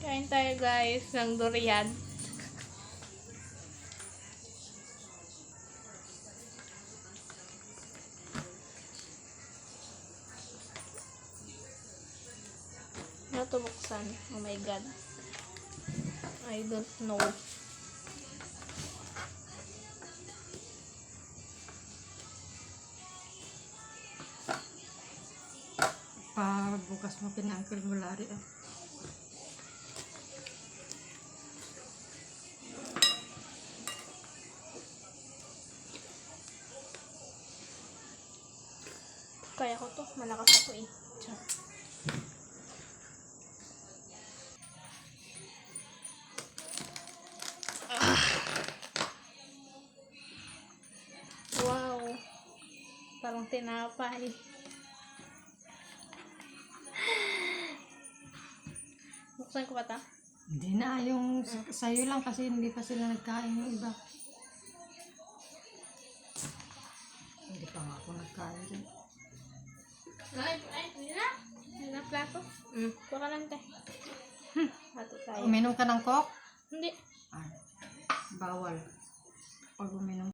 Kain tayo guys ng durian. Ano to buksan? Oh my god. I don't know. Bukas mo pinangkil mo lari ah. Kaya ko to. Malakas ako eh. Char. Wow. Parang tinapay. Buksan ko ba ta? Hindi na, yung sa'yo lang kasi hindi pa sila nagkain yung iba. Hindi pa nga ako nagkain din. Ay, hindi na. Hindi na plato. Kuha ka lang, te. Hato tayo. Uminom ka ng coke? Hindi. Ay, bawal. Pag uminom